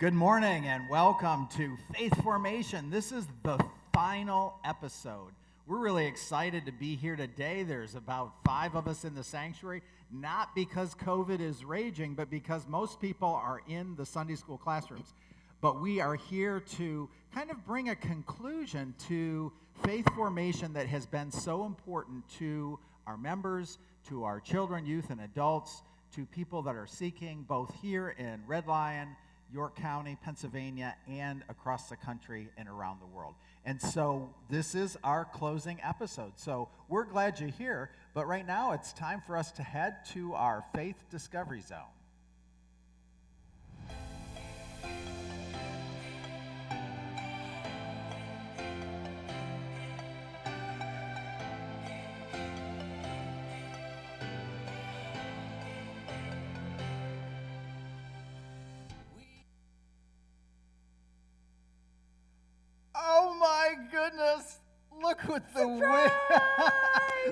Good morning and welcome to Faith Formation. This is the final episode. We're really excited to be here today. There's about 5 of us in the sanctuary, not because COVID is raging, but because most people are in the Sunday school classrooms. But we are here to kind of bring a conclusion to faith formation that has been so important to our members, to our children, youth, and adults, to people that are seeking both here in Red Lion, York County, Pennsylvania, and across the country and around the world. And so this is our closing episode. So we're glad you're here, but right now it's time for us to head to our Faith Discovery Zone. Oh my goodness! Look what the wind!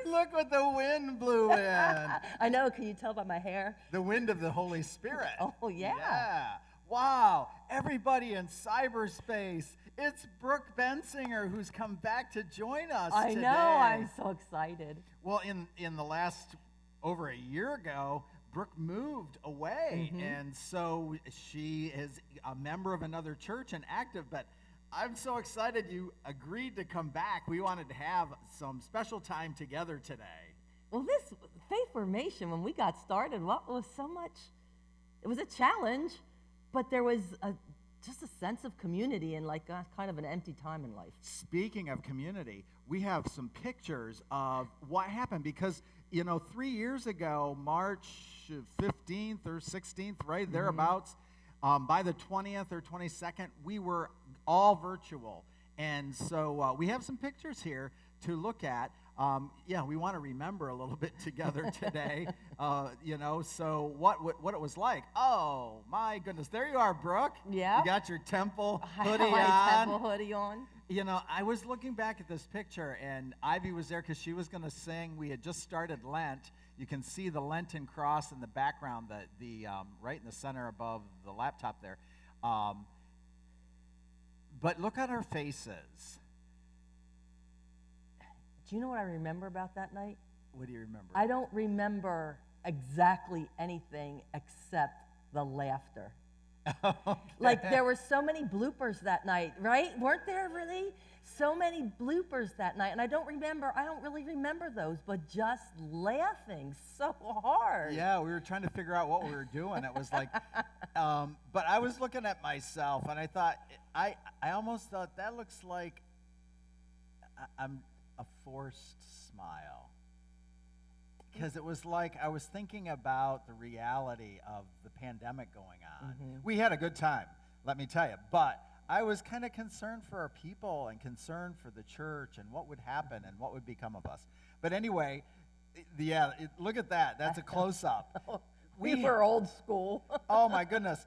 Look what the wind blew in. I know. Can you tell by my hair? The wind of the Holy Spirit. Oh yeah. Yeah. Wow! Everybody in cyberspace. It's Brooke Bensinger who's come back to join us I today. know. I'm so excited. Well, in the last over a year ago, Brooke moved away, and so she is a member of another church and active, but I'm so excited you agreed to come back. We wanted to have some special time together today. Well, this faith formation, when we got started, what was so much? It was a challenge, but there was just a sense of community and like kind of an empty time in life. Speaking of community, we have some pictures of what happened because, 3 years ago, March 15th or 16th, right, thereabouts, by the 20th or 22nd, we were all virtual. And so we have some pictures here to look at. We want to remember a little bit together today, so what it was like. Oh, my goodness. There you are, Brooke. Yeah. You got your temple hoodie I have my on. temple hoodie on. I was looking back at this picture, and Ivy was there because she was going to sing. We had just started Lent. You can see the Lenten cross in the background, the right in the center above the laptop there. But look at our faces. Do you know what I remember about that night? What do you remember? I don't remember exactly anything except the laughter. Okay. Like there were so many bloopers that night, right? Weren't there really? So many bloopers that night, and I don't really remember those, but just laughing so hard. Yeah, we were trying to figure out what we were doing. It was like, but I was looking at myself, and I thought, I almost thought that looks like I'm a forced smile. Because it was like I was thinking about the reality of the pandemic going on. We had a good time, let me tell you, but I was kind of concerned for our people and concerned for the church and what would happen and what would become of us. But anyway, look at that. That's a close-up. We were old school. Oh, my goodness.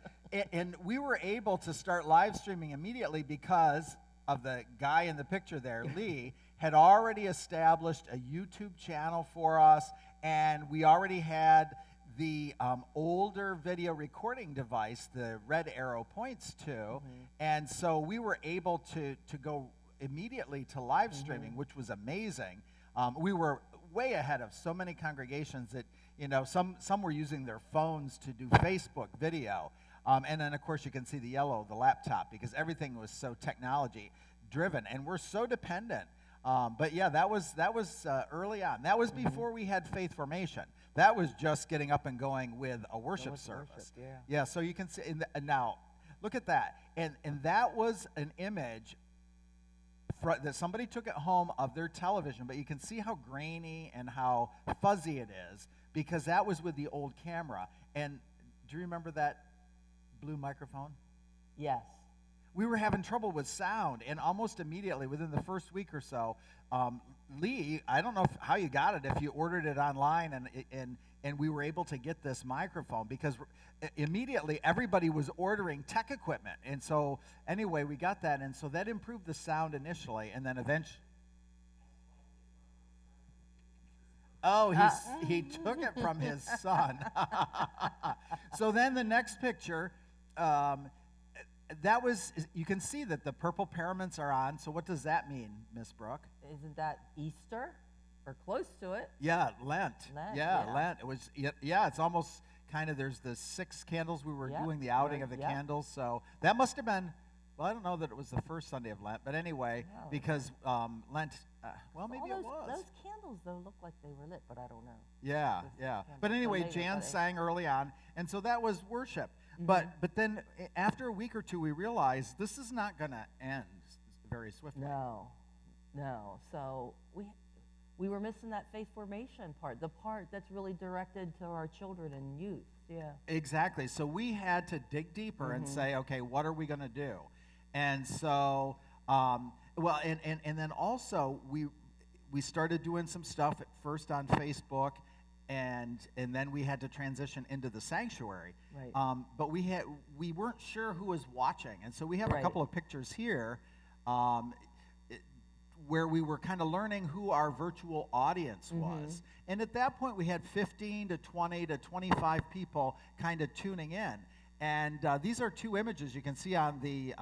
And we were able to start live streaming immediately because of the guy in the picture there, Lee, had already established a YouTube channel for us, and we already had the older video recording device, the red arrow points to, and so we were able to go immediately to live streaming, which was amazing. We were way ahead of so many congregations that, some were using their phones to do Facebook video. And then, of course, you can see the laptop, because everything was so technology-driven, and we're so dependent. But yeah, that was early on. That was before we had faith formation. That was just getting up and going with a worship service. Yeah, so you can see, now, look at that. And that was an image that somebody took at home of their television, but you can see how grainy and how fuzzy it is, because that was with the old camera. And do you remember that blue microphone? Yes. We were having trouble with sound, and almost immediately, within the first week or so, Lee, I don't know how you got it, if you ordered it online, and we were able to get this microphone, because immediately everybody was ordering tech equipment. And so anyway, we got that, and so that improved the sound initially, and then eventually. Oh, he took it from his son. So then the next picture, that was, you can see that the purple paraments are on. So what does that mean, Miss Brooke? Isn't that Easter or close to it? Yeah, Lent. Lent, Yeah, yeah. Lent. It was. Yeah, it's almost kind of. There's the 6 candles. We were Yep, doing the outing right, of the yep. candles. So that must have been. Well, I don't know that it was the first Sunday of Lent, but anyway, No. because Lent. Well, maybe All it was. those candles, though, look like they were lit, but I don't know. Yeah, Those yeah. candles. But anyway, Well, maybe, Jan but sang early on, and so that was worship. Mm-hmm. But then after a week or two, we realized this is not going to end very swiftly. No. So we were missing that faith formation part, the part that's really directed to our children and youth. Yeah. Exactly. So we had to dig deeper and Mm-hmm. say, okay, what are we going to do? And so, well, and then also we started doing some stuff at first on Facebook, and then we had to transition into the sanctuary. Right. But we weren't sure who was watching, and so we have a Right. couple of pictures here. Where we were kind of learning who our virtual audience was. And at that point, we had 15 to 20 to 25 people kind of tuning in. And these are 2 images you can see on the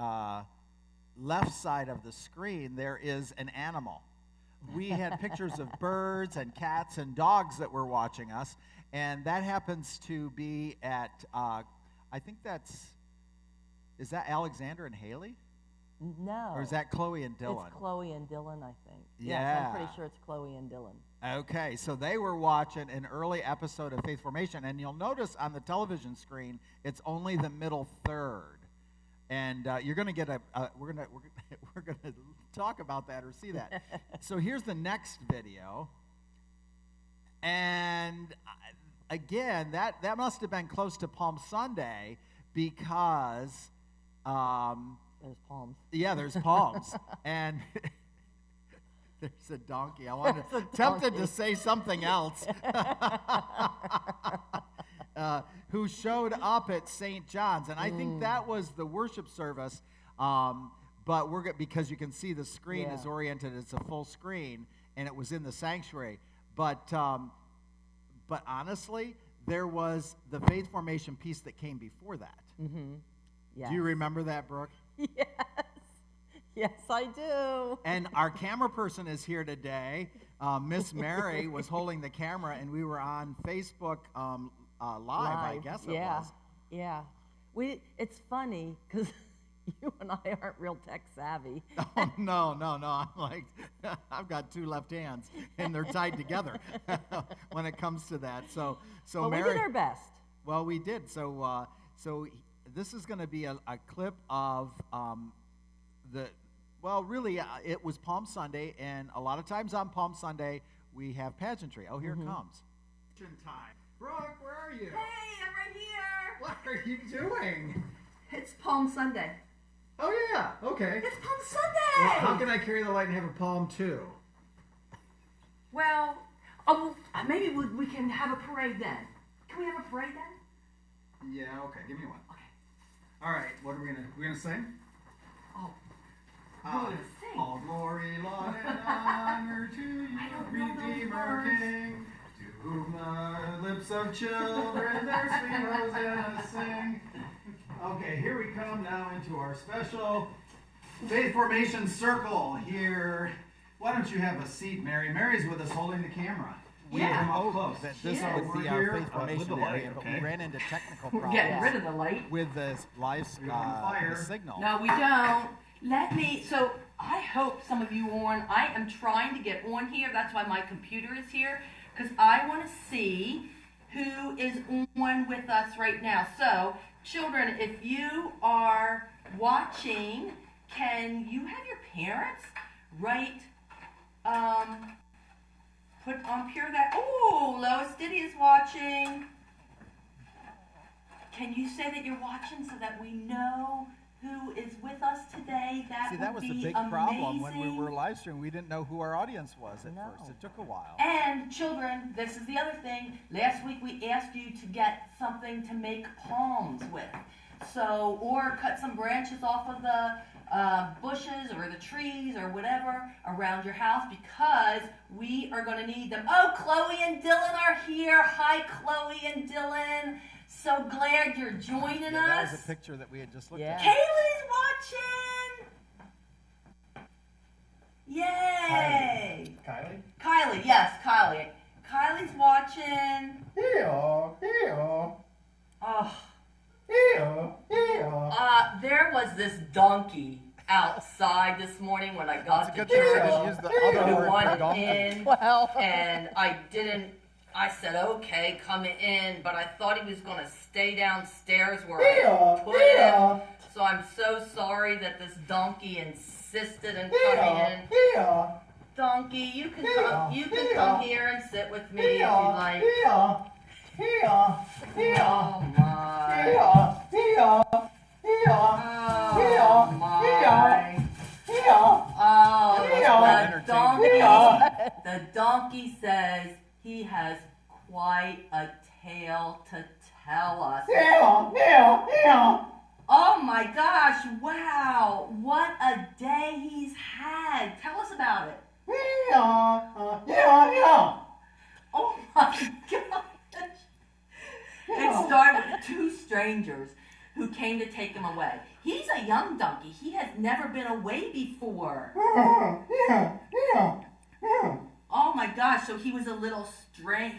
left side of the screen. There is an animal. We had pictures of birds and cats and dogs that were watching us. And that happens to be at, I think is that Alexander and Haley? No. Or is that Chloe and Dylan? It's Chloe and Dylan, I think. Yes, Yeah. I'm pretty sure it's Chloe and Dylan. Okay, so they were watching an early episode of Faith Formation, and you'll notice on the television screen, it's only the middle third. And you're going to get we're going to talk about that or see that. So here's the next video. And again, that must have been close to Palm Sunday because There's palms. yeah, there's palms. And there's a donkey. I wanted There's a tempted to donkey. say something else. Who showed up at St. John's, and I think that was the worship service. But because you can see the screen is Yeah. oriented, it's a full screen, and it was in the sanctuary. But honestly, there was the faith formation piece that came before that. Yes. Do you remember that, Brooke? Yes. Yes, I do. And our camera person is here today. Miss Mary was holding the camera, and we were on Facebook live, I guess it was. Yeah. It's funny because you and I aren't real tech savvy. Oh, no. I'm like, I've got 2 left hands, and they're tied together when it comes to that. So But Mary, we did our best. well, we did. So this is going to be a clip of it was Palm Sunday, and a lot of times on Palm Sunday we have pageantry. Oh, here it comes. Time. Brooke, where are you? Hey, I'm right here. What are you doing? It's Palm Sunday. Oh yeah, okay. It's Palm Sunday. How can I carry the light and have a palm too? Well, maybe we can have a parade then. Can we have a parade then? Yeah, okay. Give me one. Okay. All right. What are we gonna sing? Oh, we're gonna sing. All glory, laud, and honor to you, I don't know those Redeemer words. King, to whom the lips of children their sweet hosanna sing. Okay, here we come now into our special faith formation circle here. Why don't you have a seat, Mary? Mary's with us holding the camera. We Yeah. came up close. That this Yeah. would be We're our here, faith with formation the light, area, but we okay? ran into technical We're problems getting rid of the light. with the live fire. the signal. No, we don't. So I hope some of you on. I am trying to get on here. That's why my computer is here, because I want to see who is on with us right now. So, children, if you are watching, can you have your parents write, put on pure that, oh, Lois Diddy is watching. Can you say that you're watching so that we know who is with us today? See, that was would the be big problem when we amazing. were live streaming. We didn't know who our audience was at No. first. It took a while. And children, this is the other thing. Last week we asked you to get something to make palms with. So, or cut some branches off of the bushes or the trees or whatever around your house, because we are going to need them. Oh, Chloe and Dylan are here. Hi, Chloe and Dylan. So glad you're joining Yeah, that us. was a picture that we had just looked Yeah. at. Kaylee's watching. Yay. Kylie, yes, Kylie. Kylie's watching. Oh. There was this donkey outside this morning when I got It's a to good thing you church. didn't use the other Who word for wanted donkey. in, Well. and I said, okay, come in, but I thought he was going to stay downstairs where I put him. So I'm so sorry that this donkey insisted in coming in. Donkey, you can come here and sit with me if you like. Oh my. Oh my. Oh, the donkey says he has quite a tale to tell us. Oh my gosh, wow, what a day he's had. Tell us about it. Oh my gosh. It started with two strangers who came to take him away. He's a young donkey. He has never been away before. Oh my gosh, so he was a little afraid,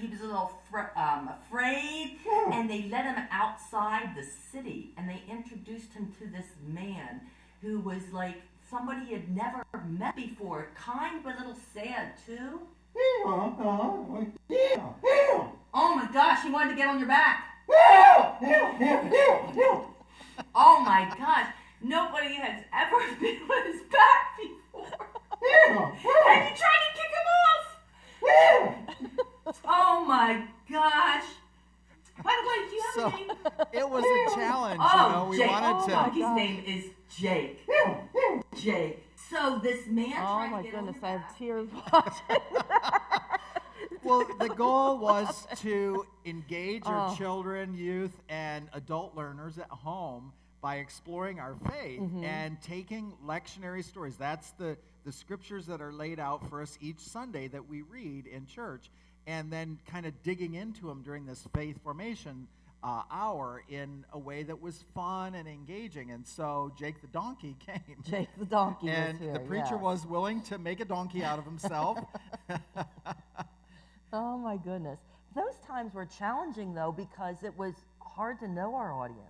and they let him outside the city, and they introduced him to this man who was like somebody he had never met before, kind but a little sad too. Oh my gosh, he wanted to get on your back. Oh my gosh, nobody has ever been on his back before. And you tried to kick him off. Oh my gosh. By the way, do you have a name? It was a challenge, we Jake. wanted to. Donkey's name is Jake. Jake. So this man Oh tried my to get on goodness, your I back. have tears watching. Well, the goal was to engage our Oh. children, youth, and adult learners at home by exploring our faith and taking lectionary stories. That's the scriptures that are laid out for us each Sunday that we read in church, and then kind of digging into them during this faith formation hour in a way that was fun and engaging. And so Jake the donkey came. Jake the donkey And was here. the preacher yes. was willing to make a donkey out of himself. Oh my goodness. Those times were challenging though because it was hard to know our audience.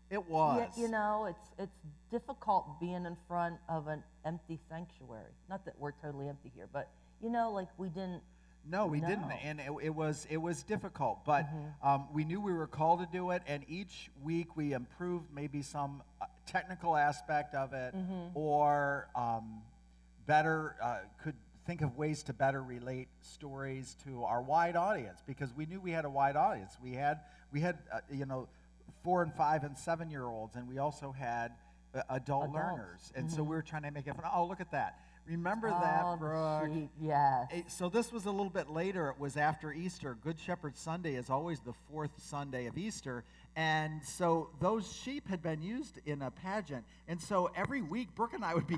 It was. You know, it's difficult being in front of an empty sanctuary. Not that we're totally empty here, but you know, like we didn't. No, we didn't, and it was difficult. But we knew we were called to do it, and each week we improved maybe some technical aspect of it, or better could think of ways to better relate stories to our wide audience, because we knew we had a wide audience. We had 4 and 5 and 7-year-olds, and we also had adult learners, and so we were trying to make it fun. Oh, look at that! Remember that, Brooke? Sheep, yes. So this was a little bit later. It was after Easter. Good Shepherd Sunday is always the 4th Sunday of Easter. And so those sheep had been used in a pageant. And so every week, Brooke and I would be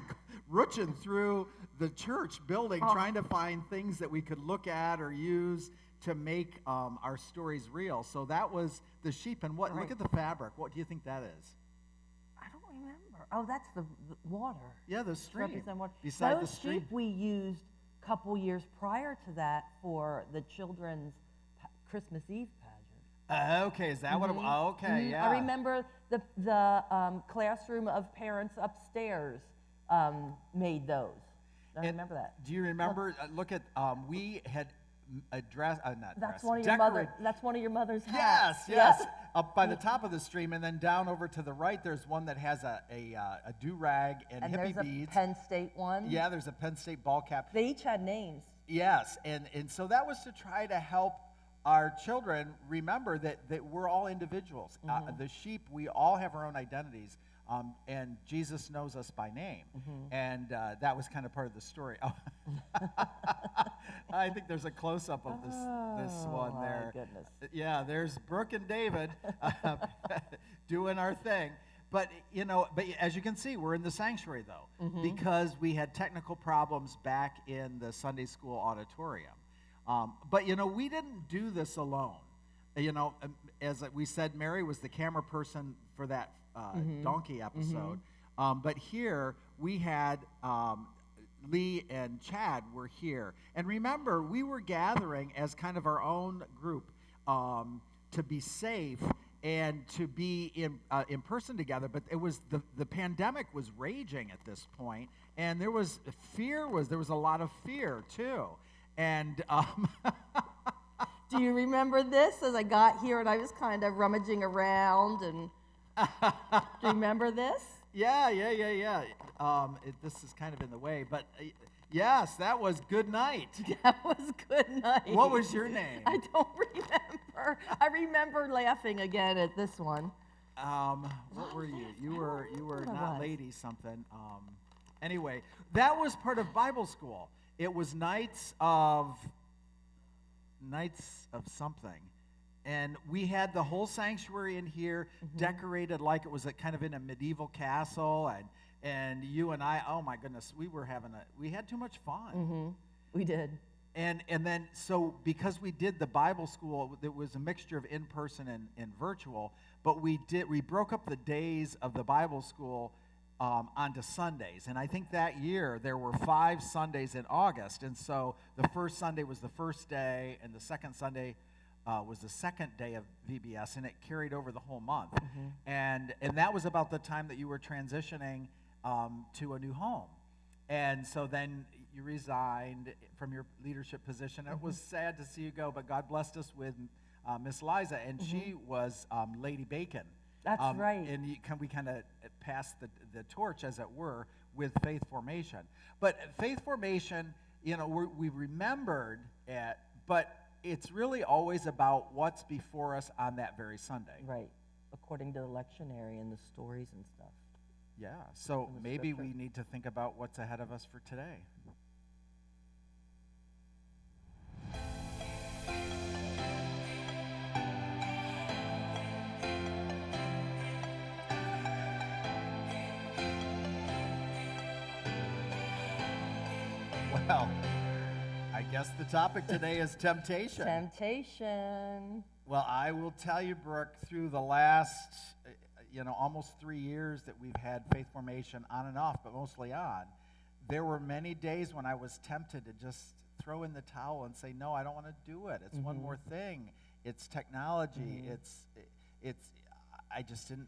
rooching through the church building, trying to find things that we could look at or use to make our stories real. So that was the sheep. And what? Look at the fabric. What do you think that is? I don't remember. Oh, that's the water. Yeah, the stream. Represent water. Beside Those the stream. sheep we used a couple years prior to that for the children's Christmas Eve pageant. Okay, is that what it was? Okay, yeah. I remember the classroom of parents upstairs made those. I remember that. Do you remember? Look at we had addressed. That's one of your mother. That's one of your mother's Yes, hats. yes. Up by the top of the stream, and then down over to the right, there's one that has a do-rag and hippie there's a beads. Penn State one. Yeah, there's a Penn State ball cap. They each had names. Yes, and so that was to try to help our children remember that we're all individuals. The sheep, we all have our own identities, and Jesus knows us by name. And that was kind of part of the story. I think there's a close-up of this one there. My goodness. Yeah, there's Brooke and David doing our thing. But as you can see, we're in the sanctuary, though, because we had technical problems back in the Sunday school auditorium. But we didn't do this alone. you know, as we said, Mary was the camera person for that donkey episode. But here we had Lee and Chad were here. And remember, we were gathering as kind of our own group to be safe and to be in person together. But it was the pandemic was raging at this point, and there was a lot of fear too. And Do you remember this as I got here and I was kind of rummaging around and do you remember this? Yeah. This is kind of in the way, but yes, that was good night. That was good night. What was your name? I don't remember. I remember laughing again at this one. What were you? You were What not was? lady something. Anyway, that was part of Bible school. It was nights of something. And we had the whole sanctuary in here decorated like it was kind of in a medieval castle, and you and I, oh my goodness, we had too much fun. We did. And then, so because we did the Bible school, it was a mixture of in-person and virtual, but we broke up the days of the Bible school onto Sundays. And I think that year there were 5 Sundays in August. And so the first Sunday was the first day, and the second Sunday was the second day of VBS, and it carried over the whole month. And that was about the time that you were transitioning to a new home. And so then you resigned from your leadership position. It was sad to see you go, but God blessed us with Miss Liza, and she was Lady Bacon. That's right. And we kind of passed the torch, as it were, with Faith Formation. But Faith Formation, you know, we remembered it, but it's really always about what's before us on that very Sunday. Right. According to the lectionary and the stories and stuff. Yeah, so In the maybe scripture. we need to think about what's ahead of us for today. Well, I guess the topic today is temptation. Temptation. Well, I will tell you, Brooke, through the last, almost 3 years that we've had Faith Formation on and off, but mostly on, there were many days when I was tempted to just throw in the towel and say, no, I don't want to do it. It's one more thing. It's technology. I just didn't.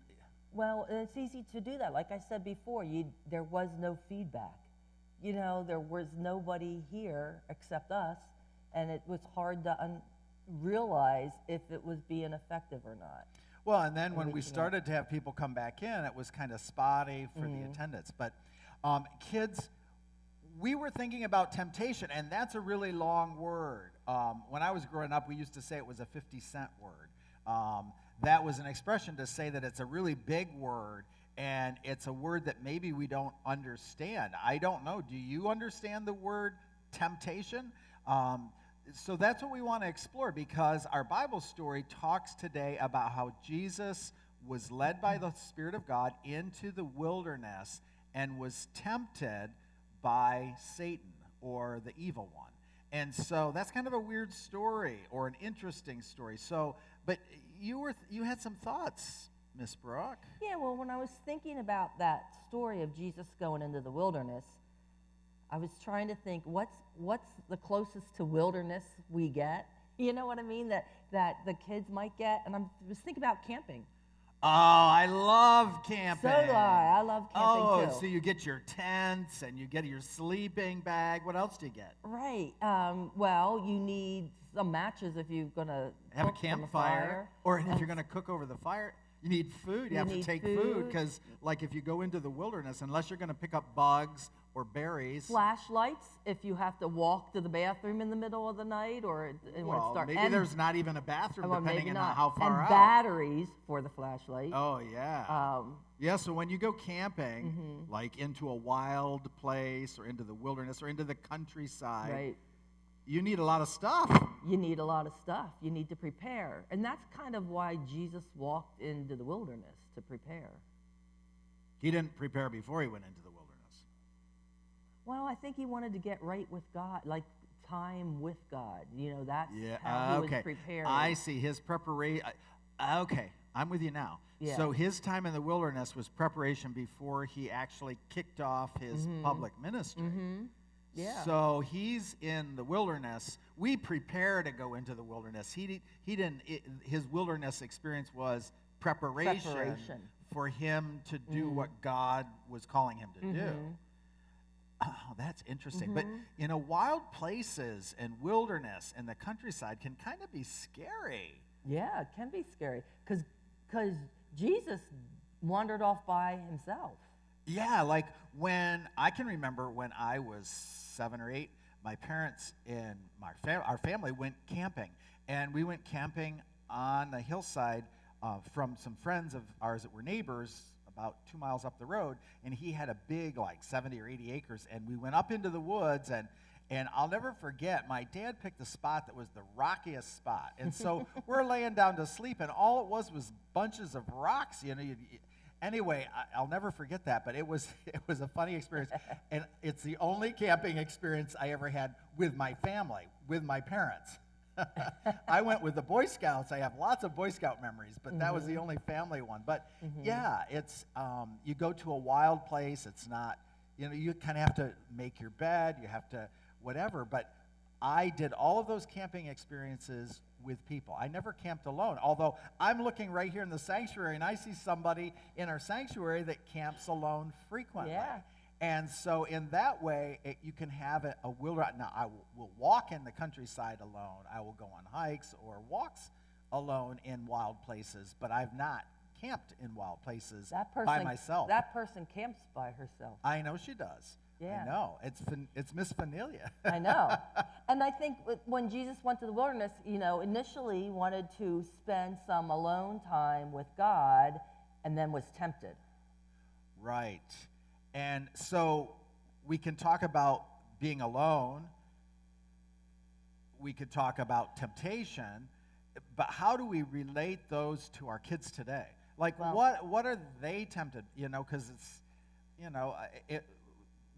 Well, it's easy to do that. Like I said before, there was no feedback. There was nobody here except us, and it was hard to realize if it was being effective or not. Well, and then when we started to have people come back in, it was kind of spotty for the attendance. But kids, we were thinking about temptation, and that's a really long word. When I was growing up, we used to say it was a 50-cent word. That was an expression to say that it's a really big word, and it's a word that maybe we don't understand. I don't know. Do you understand the word temptation? So that's what we want to explore, because our Bible story talks today about how Jesus was led by the Spirit of God into the wilderness and was tempted by Satan, or the evil one. And so that's kind of a weird story, or an interesting story. So, but you had some thoughts, Miss Brooke. Yeah, well, when I was thinking about that story of Jesus going into the wilderness, I was trying to think, what's the closest to wilderness we get? You know what I mean? That the kids might get. And I was thinking about camping. Oh, I love camping. So do I. I love camping too. So you get your tents and you get your sleeping bag. What else do you get? Right. Well, you need some matches if you're going to Have a campfire. Or if you're going to cook over the fire. You need food. You have to take food, because, like, if you go into the wilderness, unless you're going to pick up bugs or berries. Flashlights if you have to walk to the bathroom in the middle of the night, or when it starts. Maybe there's not even a bathroom, well, depending on maybe not. how far and out. Batteries for the flashlight. Oh, yeah. Yeah, so when you go camping, like into a wild place or into the wilderness or into the countryside, Right. you need a lot of stuff. You need a lot of stuff. You need to prepare. And that's kind of why Jesus walked into the wilderness, to prepare. He didn't prepare before he went into the wilderness. Well, I think he wanted to get right with God, like time with God. You know, that's Yeah. how he was Okay. preparing. I see his preparation. Okay, I'm with you now. Yeah. So his time in the wilderness was preparation before he actually kicked off his public ministry. Yeah. So he's in the wilderness. We prepare to go into the wilderness. He didn't. His wilderness experience was preparation for him to do what God was calling him to do. Oh, that's interesting. But you know, wild places and wilderness and the countryside can kind of be scary. Yeah, it can be scary because Jesus wandered off by himself. Yeah, like when I can remember when I was 7 or 8, my parents and our family went camping, and we went camping on the hillside from some friends of ours that were neighbors about 2 miles up the road, and he had a big, like 70 or 80 acres, and we went up into the woods, and I'll never forget, my dad picked a spot that was the rockiest spot, and so we're laying down to sleep, and all it was bunches of rocks, you know. Anyway, I'll never forget that, but it was a funny experience, and it's the only camping experience I ever had with my family, with my parents. I went with the Boy Scouts. I have lots of Boy Scout memories, but that was the only family one. But yeah, it's you go to a wild place. It's not, you know, you kind of have to make your bed. You have to whatever. But I did all of those camping experiences with people. I never camped alone, although I'm looking right here in the sanctuary, and I see somebody in our sanctuary that camps alone frequently. Yeah. And so in that way, you can have a wilderness. Now, I will walk in the countryside alone. I will go on hikes or walks alone in wild places, but I've not camped in wild places by myself. That person camps by herself. I know she does. Yeah. I know. It's Miss Vanilla. I know. And I think when Jesus went to the wilderness, you know, initially he wanted to spend some alone time with God and then was tempted. Right. And so we can talk about being alone. We could talk about temptation. But how do we relate those to our kids today? Like, Well, what are they tempted? You know, because it's, you know,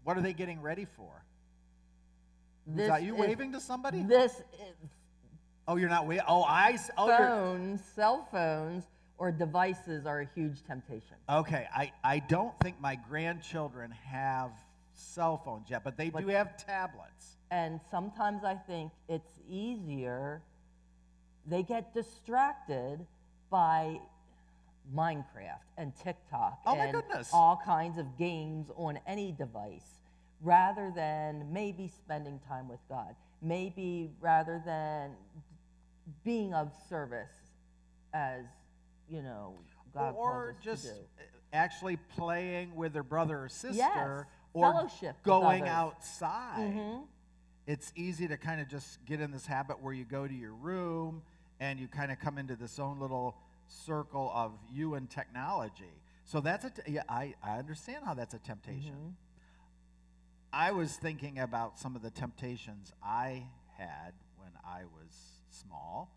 what are they getting ready for? Is that you waving to somebody? This is Oh, you're not waving. Oh, phones, cell phones, or devices are a huge temptation. Okay, I don't think my grandchildren have cell phones yet, but they do have tablets. And sometimes I think it's easier. They get distracted by Minecraft and TikTok Oh, my and goodness. all kinds of games on any device, rather than maybe spending time with God, maybe rather than being of service as, you know, God Or calls us just to do. actually playing with their brother or sister, Yes, or fellowship with going others. outside. It's easy to kind of just get in this habit where you go to your room and you kind of come into this own little circle of you and technology. So that's I understand how that's a temptation. I was thinking about some of the temptations I had when I was small.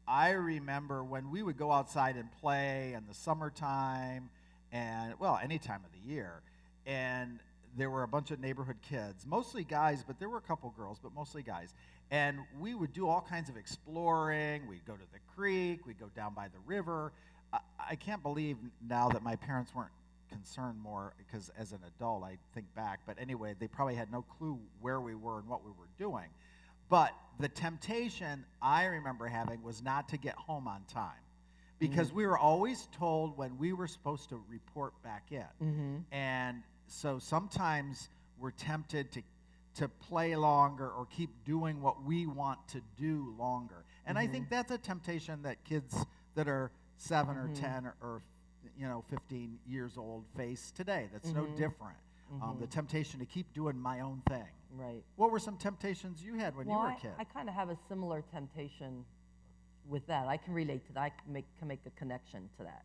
I remember when we would go outside and play in the summertime and, well, any time of the year, and there were a bunch of neighborhood kids, mostly guys, but there were a couple girls, but mostly guys. And we would do all kinds of exploring. We'd go to the creek. We'd go down by the river. I can't believe now that my parents weren't concerned more, because as an adult, I think back. But anyway, they probably had no clue where we were and what we were doing. But the temptation I remember having was not to get home on time, because we were always told when we were supposed to report back in. And so sometimes we're tempted to play longer or keep doing what we want to do longer. And I think that's a temptation that kids that are 7 or 10 or 15 years old face today. That's no different. The temptation to keep doing my own thing. Right. What were some temptations you had when you were a kid? I kind of have a similar temptation with that. I can relate to that. I can make a connection to that.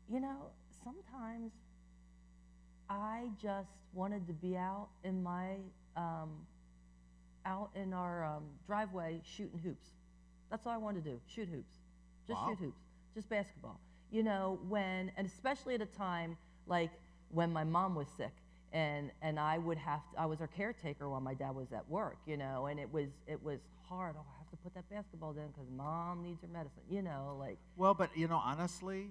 You know, sometimes I just wanted to be out in our driveway shooting hoops. That's all I wanted to do, shoot hoops. Just Wow. shoot hoops, just basketball. You know, and especially at a time like when my mom was sick, and I was her caretaker while my dad was at work, you know, and it was hard. Oh, I have to put that basketball down because mom needs her medicine, you know, like. Well, but you know, honestly,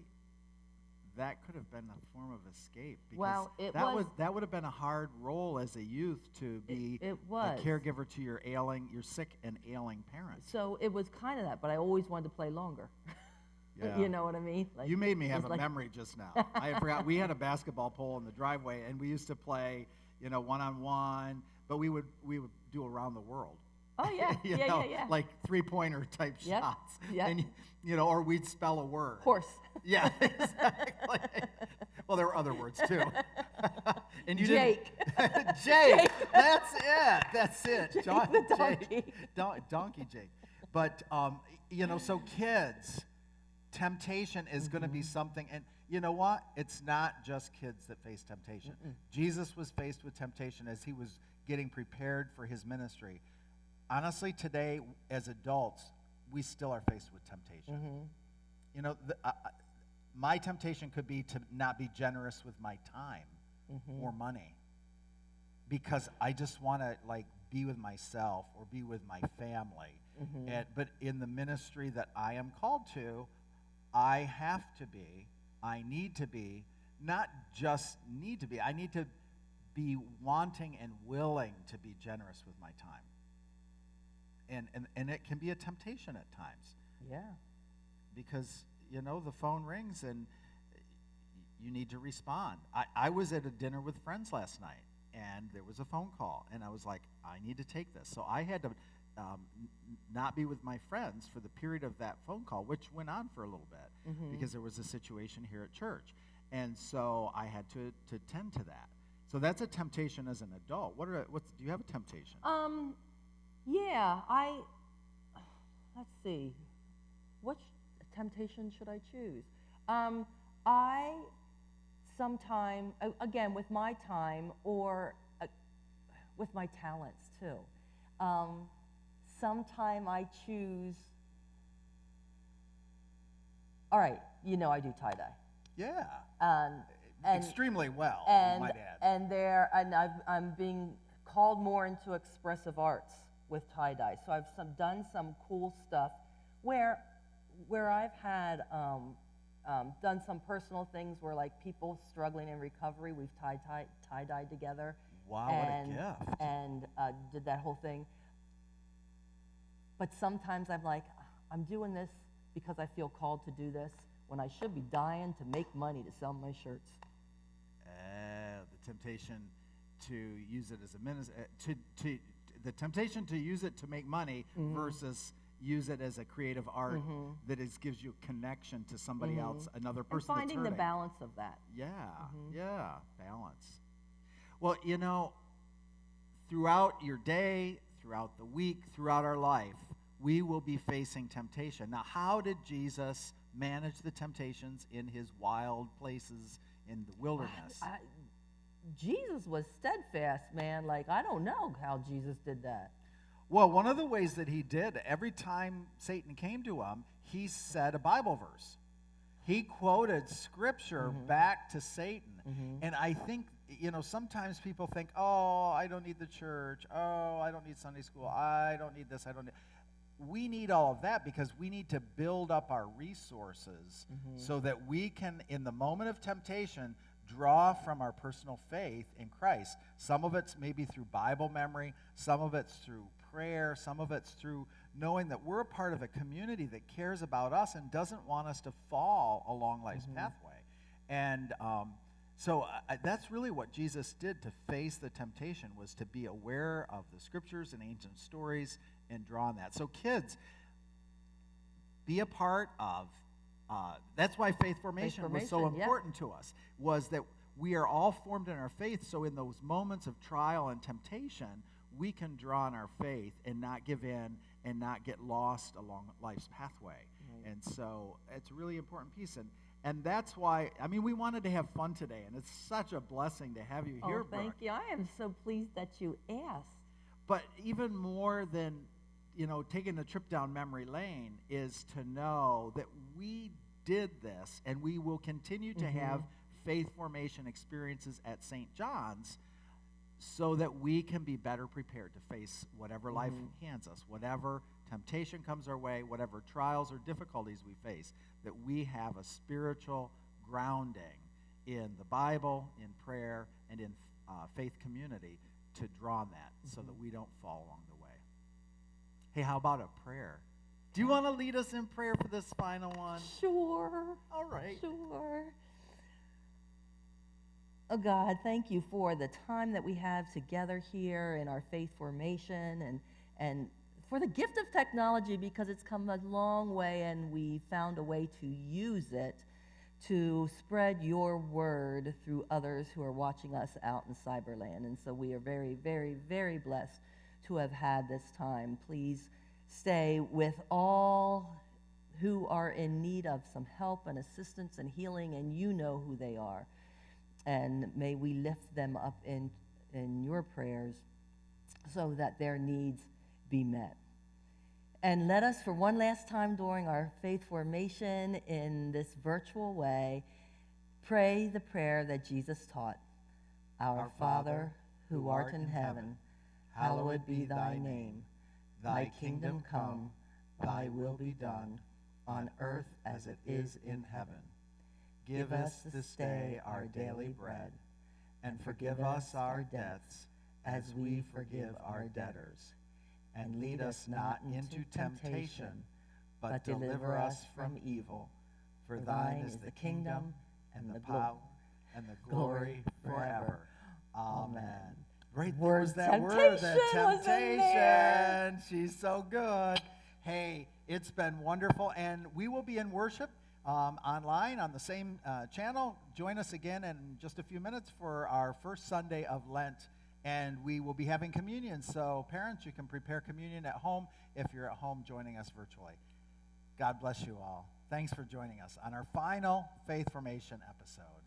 that could have been a form of escape, because Well, it that was- that would have been a hard role as a youth, to be it was. a caregiver to your sick and ailing parents. So it was kind of that, but I always wanted to play longer. Yeah. You know what I mean? Like, You made me it have was a like- memory just now. I had forgot we had a basketball pole in the driveway, and we used to play, you know, 1-on-1, but we would do around the world. Oh yeah, You yeah, know, yeah, yeah. like 3-pointer type Yep, shots. yep. And you know, or we'd spell a word. Horse. Yeah, exactly. Well, there were other words too. And you Jake. didn't. Jake. That's it. That's it. Jake the donkey. Jake. Donkey Jake. But you know, so kids, temptation is going to be something, and you know what? It's not just kids that face temptation. Jesus was faced with temptation as he was getting prepared for his ministry. Honestly, today, as adults, we still are faced with temptation. You know, my temptation could be to not be generous with my time or money, because I just want to like be with myself or be with my family. But in the ministry that I am called to, I have to be, I need to be, not just need to be, I need to be wanting and willing to be generous with my time. And it can be a temptation at times, Yeah. because, you know, the phone rings and you need to respond. I was at a dinner with friends last night, and there was a phone call, and I was like, I need to take this. So I had to not be with my friends for the period of that phone call, which went on for a little bit, because there was a situation here at church. And so I had to tend to that. So that's a temptation as an adult. Do you have a temptation? Yeah, let's see, which temptation should I choose? I sometime, again, with my time or with my talents too, sometime I choose, all right, you know I do tie-dye. Yeah. And Extremely well, and you might add. and I'm being called more into expressive arts with tie-dye. So I've done some cool stuff where I've had done some personal things where, like, people struggling in recovery, we've tie-dyed together. Wow, what a gift. And did that whole thing. But sometimes I'm like, I'm doing this because I feel called to do this, when I should be dying to make money to sell my shirts. The temptation to use it as a the temptation to use it to make money versus use it as a creative art that gives you a connection to somebody else, another person. And finding that's the hurting. balance of that. Yeah, yeah, balance. Well, you know, throughout your day, throughout the week, throughout our life, we will be facing temptation. Now, how did Jesus manage the temptations in his wild places in the wilderness? Jesus was steadfast, man. Like, I don't know how Jesus did that. Well, one of the ways that he did, every time Satan came to him, he said a Bible verse. He quoted scripture back to Satan. And I think, you know, sometimes people think, oh, I don't need the church. Oh, I don't need Sunday school. I don't need this. I don't need... We need all of that because we need to build up our resources so that we can, in the moment of temptation, draw from our personal faith in Christ. Some of it's maybe through Bible memory, some of it's through prayer, some of it's through knowing that we're a part of a community that cares about us and doesn't want us to fall along life's pathway. And so that's really what Jesus did to face the temptation, was to be aware of the scriptures and ancient stories and draw on that. So kids, be a part of, that's why faith formation was so important to us, was that we are all formed in our faith, so in those moments of trial and temptation, we can draw on our faith and not give in and not get lost along life's pathway. And so it's a really important piece. And that's why, I mean, we wanted to have fun today, and it's such a blessing to have you here, Oh, thank Brooke. you. I am so pleased that you asked. But even more than, you know, taking a trip down memory lane is to know that we did this and we will continue to have faith formation experiences at St. John's so that we can be better prepared to face whatever life hands us, whatever temptation comes our way, whatever trials or difficulties we face, that we have a spiritual grounding in the Bible, in prayer, and in faith community to draw on that so that we don't fall along the way. Hey, how about a prayer? Do you want to lead us in prayer for this final one? Sure. All right. Sure. Oh God, thank you for the time that we have together here in our faith formation and for the gift of technology, because it's come a long way and we found a way to use it to spread your word through others who are watching us out in cyberland. And so we are very, very, very blessed to have had this time. Please stay with all who are in need of some help and assistance and healing, and you know who they are. And may we lift them up in your prayers so that their needs be met. And let us, for one last time during our faith formation in this virtual way, pray the prayer that Jesus taught. Our Father, who art in heaven, hallowed be thy name. Thy kingdom come, thy will be done, on earth as it is in heaven. Give us this day our daily bread, and forgive us our debts as we forgive our debtors. And lead us not into temptation, but deliver us from evil. For thine is the kingdom, and the power, and the glory forever. Amen. Right, there was that word, that temptation. She's so good. Hey, it's been wonderful, and we will be in worship online on the same channel. Join us again in just a few minutes for our first Sunday of Lent, and we will be having communion. So parents, you can prepare communion at home if you're at home joining us virtually. God bless you all. Thanks for joining us on our final Faith Formation episode.